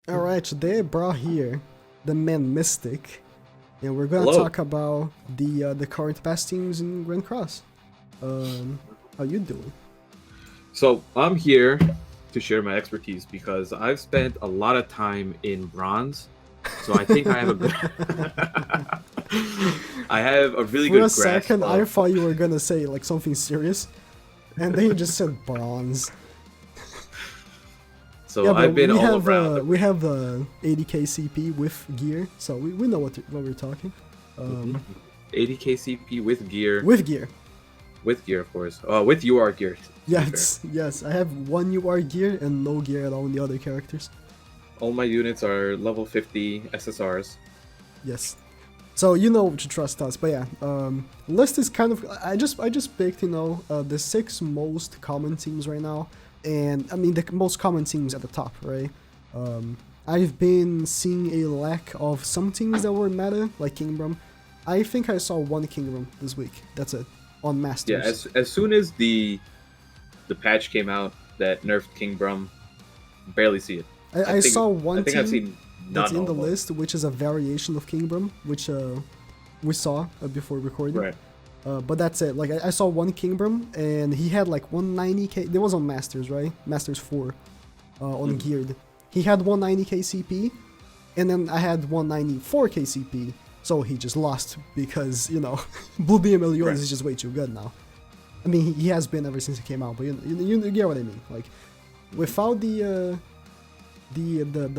Alright, today I brought here the man Mystic, and we're gonna Hello. talk about the current best teams in Grand Cross. How you doing? So I'm here to share my expertise because I've spent a lot of time in bronze. So I think I have a good I have a really For good a grasp second, I of, thought you were gonna say like something serious, and then you just said bronze. so Yeah, I've but been we all have around the we have 80k CP with gear, so we know what we're talking. 80k CP with gear, With gear. of course. With UR gear. to be fair. Yes, I have one UR gear and no gear at all in the other characters. All my units are level 50 SSRs. Yes. So you know to trust us, but yeah, list is kind of I just picked the 6 most common teams right now, and I mean the most common teams at the top, right? I've been seeing a lack of some teams that were meta, like Kingbrum. I think I saw one Kingbrum this week. That's it on Masters. Yeah, as soon as the patch came out that nerfed Kingbrum, barely see it. I think- saw one I think team I've seen that's none in the almost. list, which is a variation of Kingbrum, which we saw before recording. Right. But that's it. Like I saw one Kingbrum, and he had like 190k. There was on Masters, right? Masters 4, on geared. He had 190k CP, and then I had 194k CP. So he just lost because Blue Beam Meliodas Right. is just way too good now. I mean, he has been ever since he came out, but you get what I mean. Like without the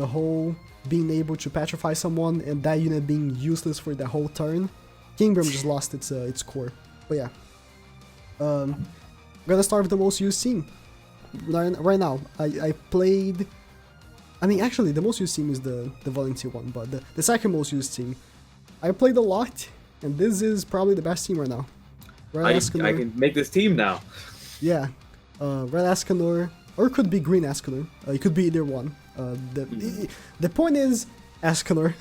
whole being able to petrify someone and that unit being useless for the whole turn, Kingbrum just lost its core. But yeah, gonna start with the most used team. Right now, I played. I mean, actually, the most used team is the volunteer one, but the second most used team, I played a lot, and this is probably the best team right now. Red I Escanor, can make this team now. yeah, Red Escanor, or it could be Green Escanor. It could be either one. The point is, Escanor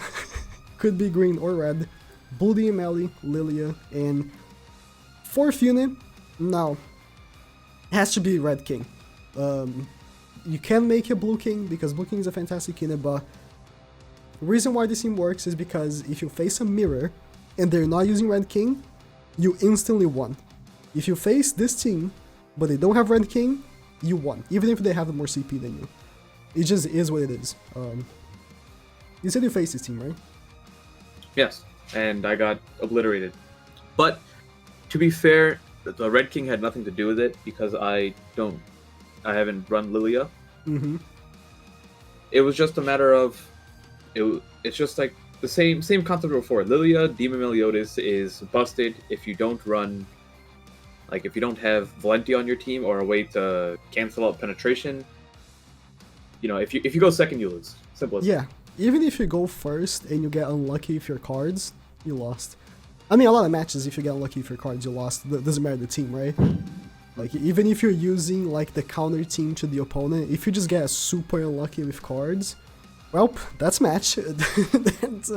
could be green or red. Blue DML, Lilia, and fourth unit, no, has to be Red King. You can make a Blue King because Blue King is a fantastic unit, but the reason why this team works is because if you face a mirror and they're not using Red King, you instantly won. If you face this team, but they don't have Red King, you won, even if they have more CP than you. It just is what it is. You said you faced this team, right? Yes, and I got obliterated. But to be fair, the Red King had nothing to do with it because I haven't run Lilia. Mm-hmm. It was just a matter of it's just like the same concept before. Lilia Demon Meliodas is busted if you don't run, like if you don't have Valenti on your team or a way to cancel out penetration. If you go second, you lose. Simple as Yeah, even if you go first and you get unlucky with your cards, you lost. I mean, a lot of matches, if you get unlucky with your cards, you lost. Doesn't matter the team, right? Like, even if you're using, like, the counter team to the opponent, if you just get super unlucky with cards, well, that's match. that's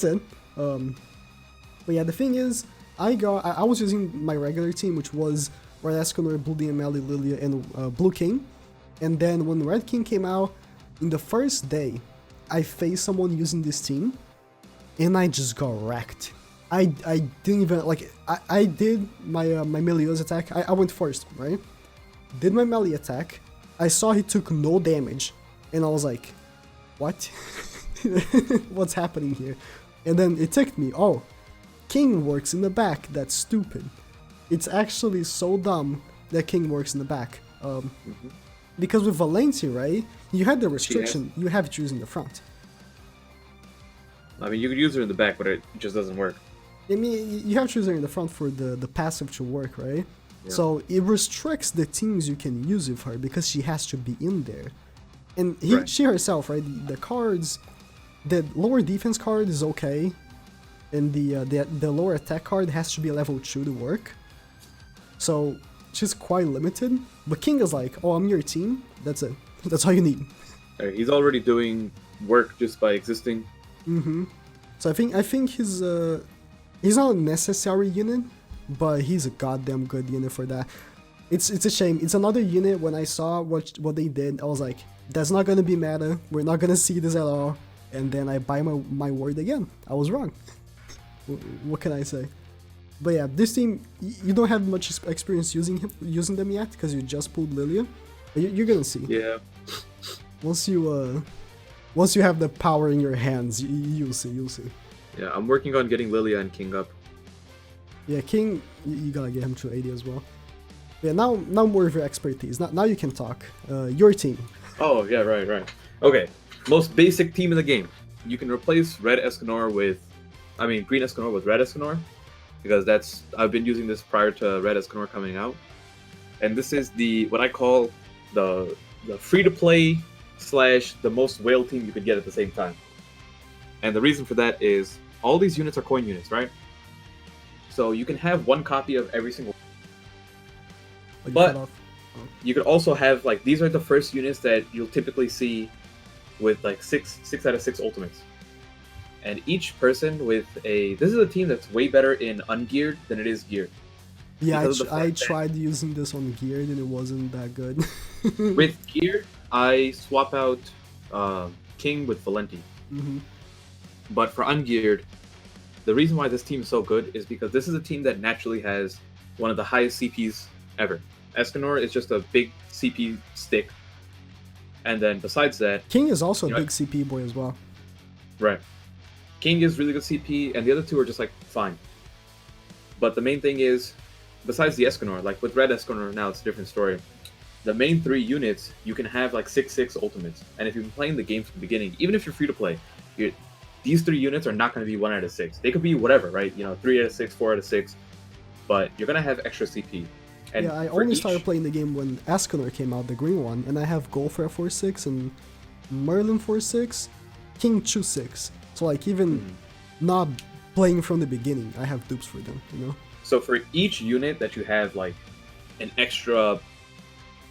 it. But yeah, the thing is, I was using my regular team, which was Red Escanor, Blue DML, Lilia, and Blue King. And then when Red King came out, in the first day, I faced someone using this team, and I just got wrecked. I didn't even, like, I did my Meliodas attack. I went first, right? Did my melee attack. I saw he took no damage, and I was like, what? What's happening here? And then it ticked me, oh, King works in the back, that's stupid. It's actually so dumb that King works in the back. Because with Valencia, right, you had the restriction, you have to use in the front. I mean, you could use her in the back, but it just doesn't work. I mean, you have to use her in the front for the passive to work, right? Yeah. So it restricts the teams you can use with her because she has to be in there. And Right. she herself, right, the cards, the lower defense card is okay, and the lower attack card has to be a level 2 to work. So she's quite limited, but King is like, oh, I'm your team, that's it. That's all you need. He's already doing work just by existing. So I think he's not a necessary unit, but he's a goddamn good unit for that. It's a shame. It's another unit when I saw what they did, I was like, That's not gonna be meta. We're not gonna see this at all. And then I buy my word again. I was wrong. What can I say? But yeah, this team, you don't have much experience using them yet because you just pulled Lilia. But you're gonna see. Yeah. Once you have the power in your hands, you'll see. You'll see. Yeah, I'm working on getting Lilia and King up. Yeah, King, you gotta get him to 80 as well. Yeah, now more of your expertise. Now you can talk. Your team. Oh, yeah, right. Okay, most basic team in the game. You can replace Green Escanor with Red Escanor, because I've been using this prior to Red Escanor coming out. And this is what I call the free-to-play / the most whale team you could get at the same time. And the reason for that is all these units are coin units, right? So you can have one copy of every single. But you could also have these are the first units that you'll typically see with six out of 6 ultimates. And each person with this is a team that's way better in ungeared than it is geared. Yeah, I tried using this on geared and it wasn't that good. With geared, I swap out King with Valenti. Mm-hmm. But for ungeared, the reason why this team is so good is because this is a team that naturally has one of the highest CPs ever. Escanor is just a big CP stick. And then besides that... King is also a big CP boy as well. Right. King is really good CP, and the other two are just fine. But the main thing is, besides the Escanor, with Red Escanor now, it's a different story. The main 3 units, you can have 6/6 ultimates. And if you've been playing the game from the beginning, even if you're free to play, these 3 units are not going to be 1 out of 6. They could be whatever, right? 3 out of 6, 4 out of 6. But you're going to have extra CP. And yeah, I only started playing the game when Escanor came out, the green one, and I have Gopher 4/6 and Merlin 4/6, King 2/6. So even not playing from the beginning, I have dupes for them, So for each unit that you have an extra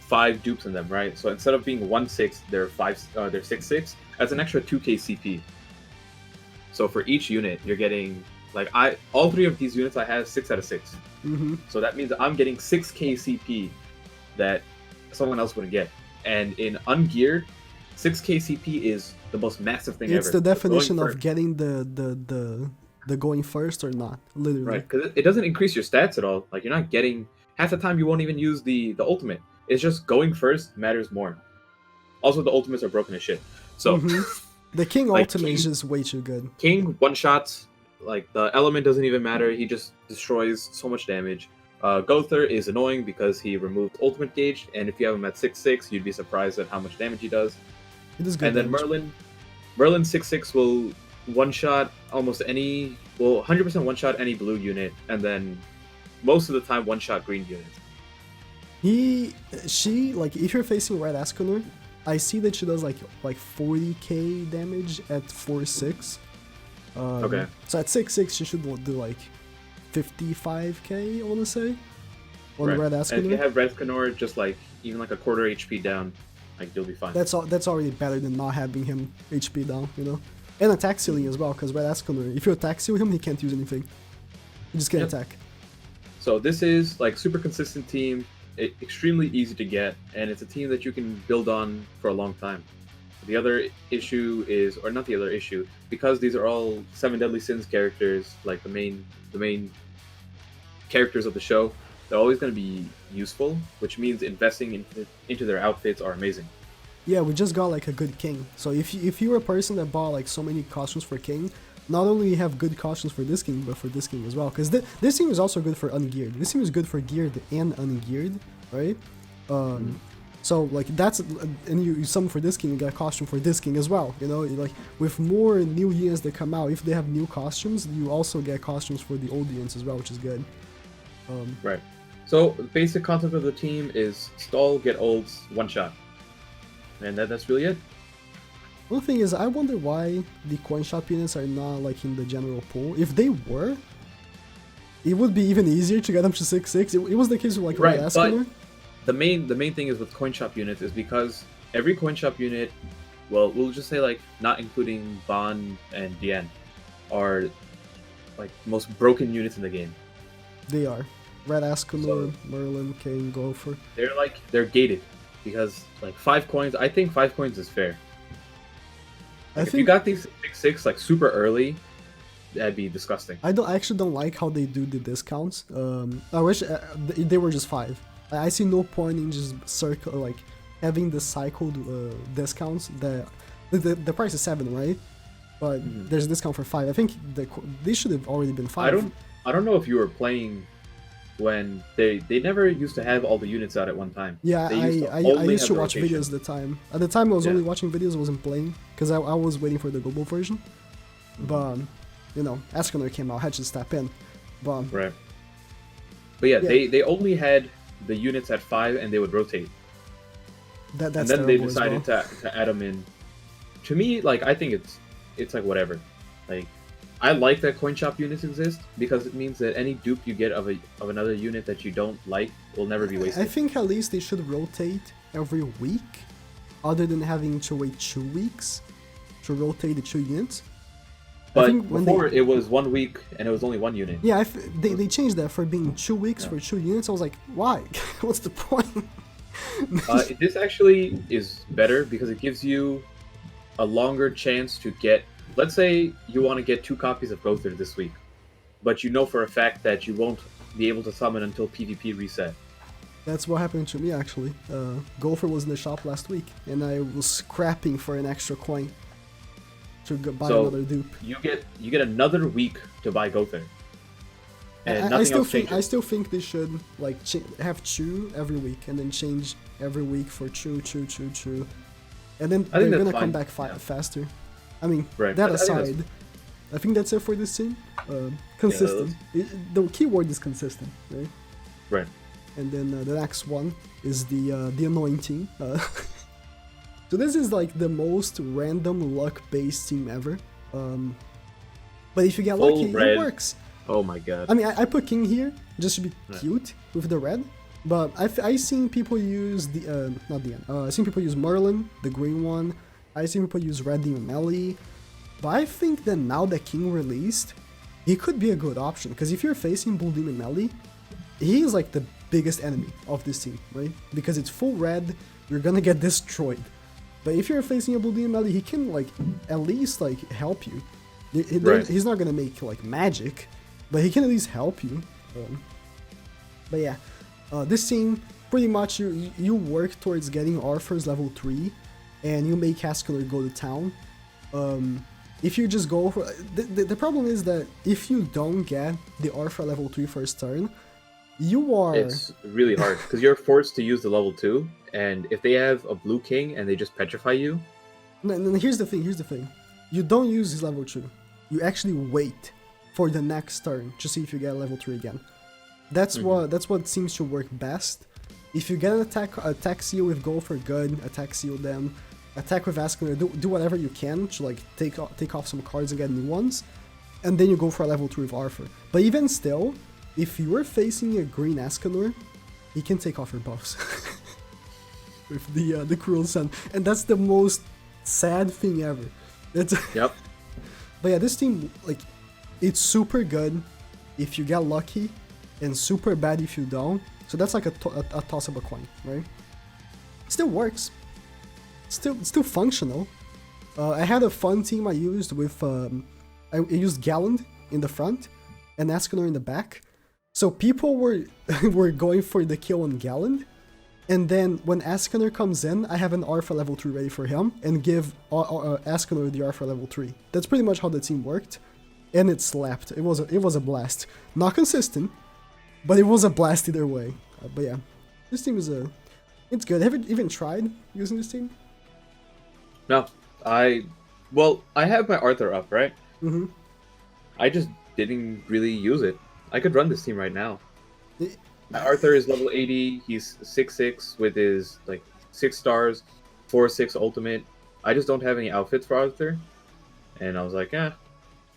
5 dupes in them, right? So instead of being 1/6, they're 6/6. That's an extra 2k CP. So for each unit, you're getting all 3 of these units I have 6 out of 6. Mm-hmm. So that means that I'm getting 6k CP that someone else wouldn't get. And in ungeared, 6k CP is the most massive thing ever. It's the definition of getting the going first or not, literally. Right, because it doesn't increase your stats at all. You're not getting... Half the time you won't even use the ultimate. It's just going first matters more. Also, the ultimates are broken as shit. So... The King ultimate is just way too good. King one-shots, the element doesn't even matter. He just destroys so much damage. Gother is annoying because he removed ultimate gauge, and if you have him at 6/6, you'd be surprised at how much damage he does. It is good. And then Merlin 6/6 will one-shot almost any... Well, 100% one-shot any blue unit, and then most of the time one-shot green units. If you're facing Red Escanor, I see that she does 40k damage at 4/6. Okay. So at 6/6 she should do 55k, I wanna say. On right. Red Escanor. And if you have Red Escanor just even a quarter HP down, you'll be fine. That's already better than not having him HP down, And attack ceiling as well, because Red Escanor, if you attack seal him, he can't use anything. He just can't attack. So this is super consistent team. Extremely easy to get, and it's a team that you can build on for a long time. The other issue is, or not the other issue, because these are all 7 Deadly Sins characters, the main characters of the show, they're always going to be useful, which means investing into their outfits are amazing. Yeah, we just got a good King. So if you're a person that bought so many costumes for King, not only you have good costumes for this King, but for this King as well. Because this team is also good for ungeared. This team is good for geared and ungeared, right? So that's... And you summon for this King, you get a costume for this King as well, with more new units that come out, if they have new costumes, you also get costumes for the old units as well, which is good. Right. So the basic concept of the team is stall, get ults, one-shot. And that's really it. One thing is, I wonder why the coin shop units are not in the general pool. If they were, it would be even easier to get them to 6/6. It was the case with Red Escanor. But the main thing is with coin shop units is because every coin shop unit, well, we'll just say not including Bond and Diane, are most broken units in the game. They are. Red Escanor, Merlin, King, Gopher. They're gated. because like 5 coins, I think 5 coins is fair. I Like, if you think got these 6 like super early, that'd be disgusting. I actually don't like how they do the discounts. I wish they were just 5. I see no point in just circle like having the cycled discounts. The price is 7, right? But there's a discount for 5. I think they should have already been 5. I don't know if you were playing when they never used to have all the units out at one time. Yeah, They used to I only used to have watch rotation. videos at the time. At the time, I was Yeah. only watching videos, I wasn't playing, because I was waiting for the global version. But, you know, Escanor came out, I had to step in. But, Right. But yeah, Yeah. they only had the units at 5 and they would rotate. that's And then they terrible as well. decided to add them in. To me, like, I think it's like whatever. Like, I like that coin shop units exist because it means that any dupe you get of another unit that you don't like will never be I wasted. think at least they should rotate every week, other than having to wait 2 weeks to rotate the 2 units. I But think when before it was 1 week and it was only 1 unit. Yeah, they changed that for being 2 weeks for 2 units. I was like, why? What's the point? This actually is better because it gives you a longer chance to get. Let's say you want to get 2 copies of Gother this week, but you know for a fact that you won't be able to summon until PvP reset. That's what happened to me actually. Gopher was in the shop last week, and I was scrapping for an extra coin to buy So, another dupe. You get another week to buy Gother, and I nothing still else think changes. I still think they should like have 2 every week, and then change every week for 2, and then I think they're that's gonna come fine, back yeah. faster. I mean, Right, that I think that's- aside, I think that's it for this team. Consistent. The key word is consistent, right? Right. And then the next one is the annoying team. So this is like the most random luck-based team ever. But if you get Full lucky, red. it works. Oh my god. I mean, I put King here just to be Yeah. cute with the red. But I seen people use the not the I seen people use Merlin, the green one. I seen people use Red Demon Melee. But I think that now that King released, he could be a good option, because if you're facing Blue Demon Melee, he is like the biggest enemy of this team, right? Because it's full red, you're gonna get destroyed. But if you're facing a Blue Demon Melee, he can like at least like help you. Right. He's not gonna make like magic, but he can at least help you. But yeah, this team pretty much you work towards getting Arthur's level 3, and you make Escanor go to town. If you just go for the problem is that if you don't get the Arthur level 3 first turn, you are It's really hard because you're forced to use the level 2, and if they have a blue king and they just petrify you, no, here's the thing. You don't use his level 2. You actually wait for the next turn to see if you get level 3 again. That's what seems to work best. If you get an attack seal with Gopher, good, attack seal them. Attack with Escanor, do whatever you can to like take off some cards and get new ones, and then you go for a level 3 with Arthur. But even still, if you're facing a green Escanor, he can take off your buffs with the Cruel Sun, and that's the most sad thing ever. That's yep. But yeah, this team, like, it's super good if you get lucky, and super bad if you don't. So that's like a toss of a coin, right? Still works. Still functional. I had a fun team I used with I used Galland in the front and Escanor in the back. So people were were going for the kill on Galland, and then when Escanor comes in, I have an Arthur level 3 ready for him and give Escanor the Arthur level 3. That's pretty much how the team worked, and it slapped. It was a blast. Not consistent, but it was a blast either way. But yeah, this team is it's good. Have you even tried using this team? No, I have my Arthur up, right? Mm-hmm. I just didn't really use it. I could run this team right now. It- My Arthur is level 80. He's 6/6 with his like 6 stars, 4/6 ultimate. I just don't have any outfits for Arthur, and I was like, yeah.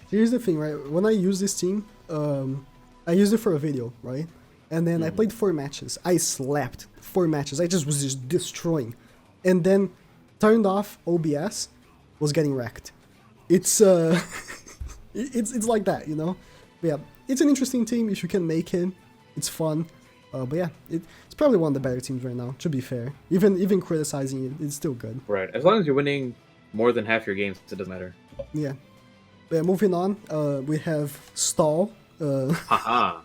Here's the thing, right? When I use this team, I used it for a video, right? And then I played 4 matches. I slapped 4 matches. I just was just destroying, and then turned off OBS, was getting wrecked. It's it's like that, you know. But yeah, it's an interesting team if you can make it. It's fun. But yeah, it's probably one of the better teams right now. To be fair, even criticizing it, it's still good. Right. As long as you're winning more than half your games, it doesn't matter. Yeah. But yeah, moving on, we have Stall. Haha.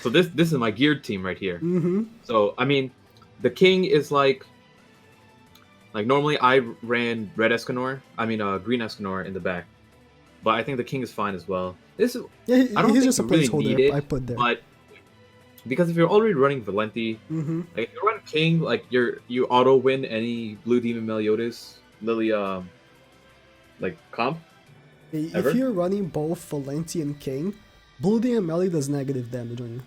So this is my geared team right here. Mm-hmm. So I mean, the king is like normally I ran red Escanor. I mean green Escanor in the back, but I think the king is fine as well. This is Yeah, I don't he's think just a you really placeholder need it, I put there. but because if you're already running Valenti, Mm-hmm. like if you run king, like you auto win any blue demon Meliodas Lilia like comp. Ever? If you're running both Valenti and King, Blue Demon Melee does negative damage on you.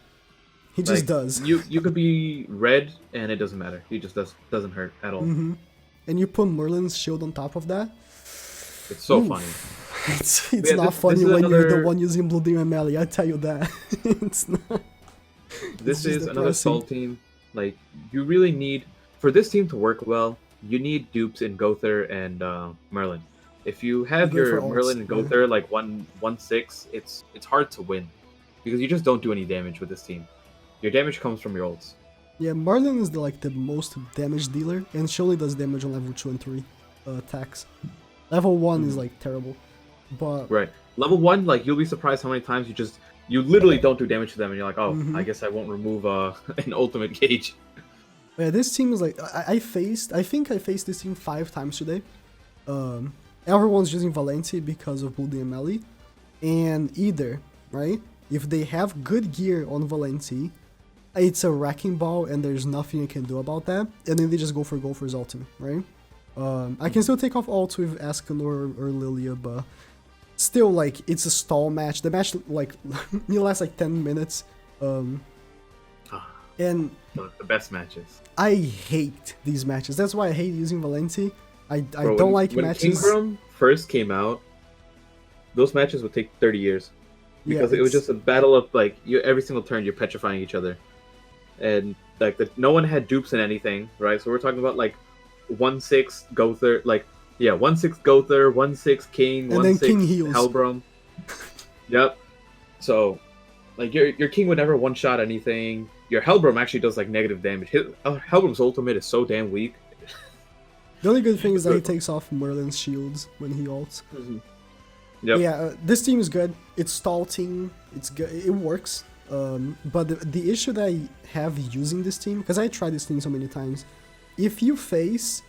He just Like, does. You could be red and it doesn't matter. He just doesn't hurt at all. Mm-hmm. And you put Merlin's shield on top of that. It's so Oof. funny. It's Yeah, not this funny is when you're the another- one using Blue Demon Melee, I tell you that. It's not. This just is another depressing. Soul team. Like you really need for this team to work well. You need dupes in Gother and Merlin. If you have You go your for ults, Merlin and yeah. Gother like 1-6, it's hard to win because you just don't do any damage with this team. Your damage comes from your ults. Yeah, Merlin is the most damage dealer, and she only does damage on level 2 and 3 attacks. Level 1 is like terrible. But Right. Level 1, like you'll be surprised how many times you literally don't do damage to them, and you're like, oh, Mhm. I guess I won't remove an ultimate gauge. yeah, this team is like I think I faced this team 5 times today. Everyone's using Valenti because of Blue Demon Melee, and either right if they have good gear on Valenti, it's a wrecking ball and there's nothing you can do about that, and then they just go for Gopher's ultimate, right? I can still take off ults with Escanor or Lilia, but still, like, it's a stall match. The match, like, it lasts like 10 minutes. And The best matches. I hate these matches. That's why I hate using Valenti. I Bro, don't like when matches. Kingram first came out, those matches would take 30 years. Because it was it's- just a battle of, like, every single turn you're petrifying each other. And, like, no one had dupes in anything, right? So we're talking about, like, 1-6 Gother, like, yeah, 1-6 Gother, 1-6 King, And then 1-6 King heals. Helbram. Yep. So, like, your King would never one-shot anything. Your Helbram actually does, like, negative damage. Helbram's ultimate is so damn weak. The only good thing is that he takes off Merlin's shields when he ults. Yep. Yeah, this team is good. It's stall team. It's good. It works. But the issue that I have using this team, because I tried this team so many times, if you face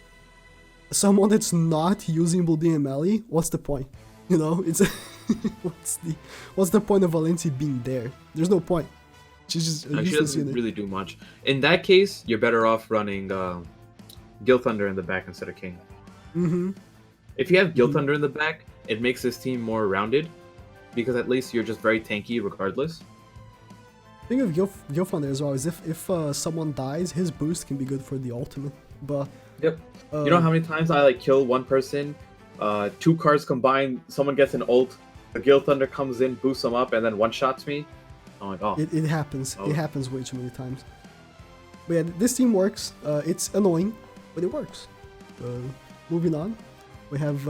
someone that's not using Blue Demon Melee, what's the point? You know, it's what's the point of Valenti being there? There's no point. She's just a Like, she useless doesn't unit. really do much. In that case, you're better off running Gil Thunder in the back instead of King. Mm-hmm. If you have Gil Thunder in the back, it makes this team more rounded, because at least you're just very tanky regardless. Thing of Gilfunder as well is if someone dies, his boost can be good for the ultimate. But Yep. You know how many times I like kill one person, 2 cards combined, someone gets an ult, the Gil Thunder comes in, boosts them up, and then one shots me. I'm like, oh, it happens. Oh. It happens way too many times. But yeah, this team works. It's annoying, but it works. Moving on, we have.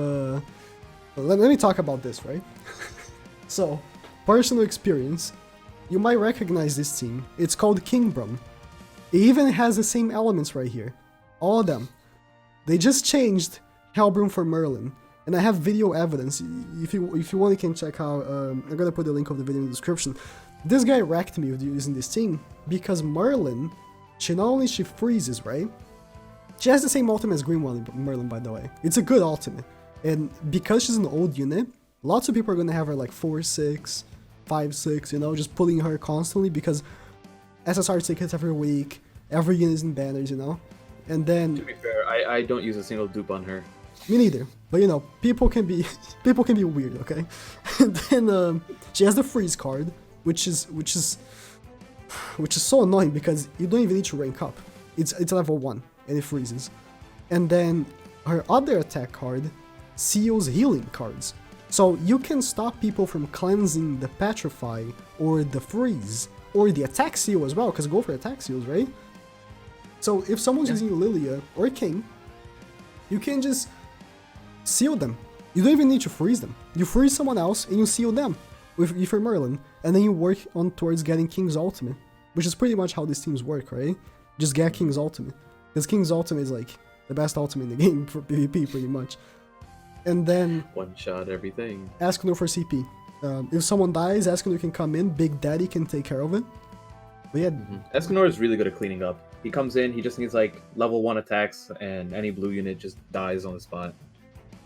Let me talk about this, right? So, personal experience. You might recognize this team. It's called Kingbrum. It even has the same elements right here. All of them. They just changed Helbrum for Merlin. And I have video evidence. If you want, you can check out. I'm gonna put the link of the video in the description. This guy wrecked me with using this team because Merlin, she not only she freezes, right? She has the same ultimate as Green Merlin, by the way. It's a good ultimate. And because she's an old unit, lots of people are gonna have her like 4-6, 5-6, you know, just pulling her constantly because SSR tickets every week, every unit is in banners, you know? And to then, be fair, I don't use a single dupe on her. me neither, but you know, people can be weird, okay? And then she has the freeze card, which is so annoying because you don't even need to rank up. It's level 1 and it freezes. And then her other attack card seals healing cards. So you can stop people from cleansing the petrify or the freeze or the attack seal as well, because go for attack seals, right? So if someone's using Lilia or King, you can just seal them. You don't even need to freeze them. You freeze someone else and you seal them with your Merlin, and then you work on towards getting King's ultimate. which is pretty much how these teams work, right? Just get King's ultimate, because King's ultimate is like the best ultimate in the game for PvP, pretty much. And then One shot everything. Escanor for CP. If someone dies, Escanor can come in. Big Daddy can take care of it. But yeah, Escanor is really good at cleaning up. He comes in, he just needs like level 1 attacks, and any blue unit just dies on the spot.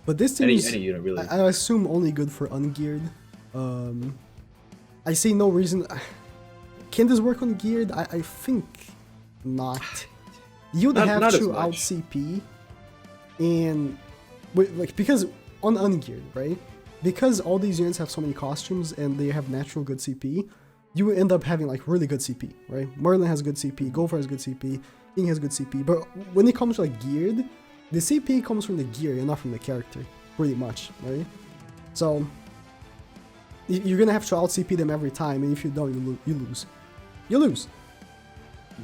but this team Any is, unit really. I assume, only good for ungeared. I see no reason. Can this work on geared? I think not. You'd have not as to much. out CP, and like because on ungeared, right? Because all these units have so many costumes and they have natural good CP, you end up having like really good CP, right? Merlin has good CP, Gopher has good CP, King has good CP, but when it comes to like geared, the CP comes from the gear and not from the character, pretty much, right? So you're gonna have to out CP them every time, and if you don't, you lose. You lose.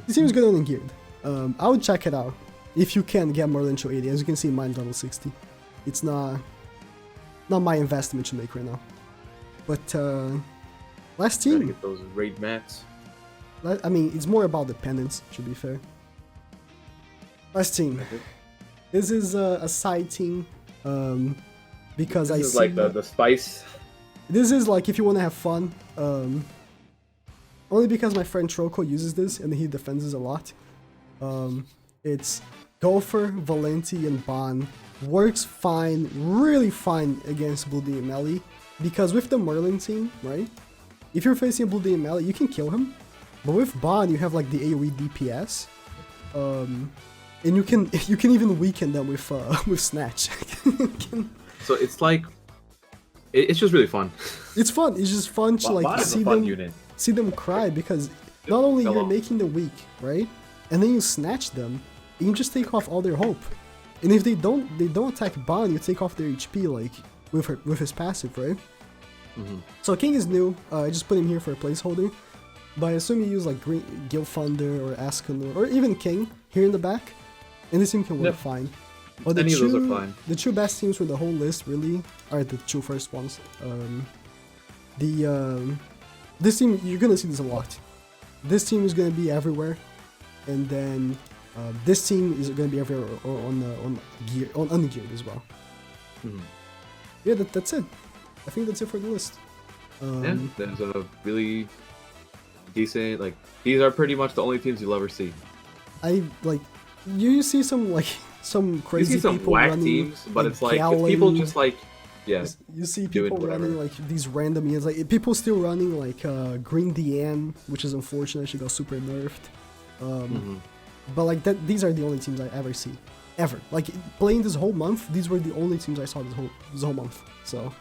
It seems good on geared. I would check it out if you can get Merlin to 80. As you can see, mine's level 60. It's not my investment to make right now. But last Gotta team, get those raid mats. I mean, it's more about dependence, to be fair. Last team. This is a side team because This I is see like the spice. this is like if you want to have fun. Only because my friend Troco uses this and he defends this a lot. It's Gopher, Valenti, and Ban. Works fine, really fine against Blue Demon Melee. Because with the Merlin team, right? If you're facing a Blue Demon Melee, you can kill him. But with Ban, you have like the AoE DPS. And you can even weaken them with Snatch. So it's like, it's just really fun. It's fun. It's just fun to like Bot is see a fun them unit. see them cry, because not only Come you're on. making them weak, right? And then you snatch them, and you just take off all their hope. And if they don't attack Ban, you take off their HP like with his passive, right? So King is new. I just put him here for a placeholder. But I assume you use like Green Gilfunder or Escanor or even King here in the back, and this team can work Yep. fine. But Any of those are fine. The two best teams for the whole list really are the two first ones. This team, you're gonna see this a lot. This team is gonna be everywhere, and then this team is gonna be everywhere on ungeared as well. Yeah, that's it. I think that's it for the list. Yeah, there's a really decent, like, these are pretty much the only teams you'll ever see. I like you see some like some You crazy see some people whack running, teams, but it's like, it's Galen. people just like, yeah, You see doing people running whatever. like these random units, like people still running like Green Diane, which is unfortunate. She got super nerfed. But like that, these are the only teams I ever see, ever. Like playing this whole month, these were the only teams I saw this whole month. So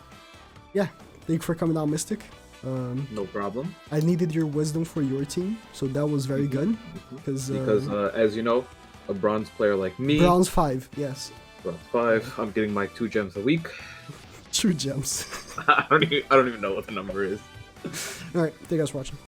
yeah, thank you for coming out, Mystic. no problem. I needed your wisdom for your team, so that was very good. Because as you know, a bronze player like me, Bronze 5, yes, bronze 5, I'm getting my 2 gems a week. true gems. I don't even know what the number is. All right, thank you guys for watching.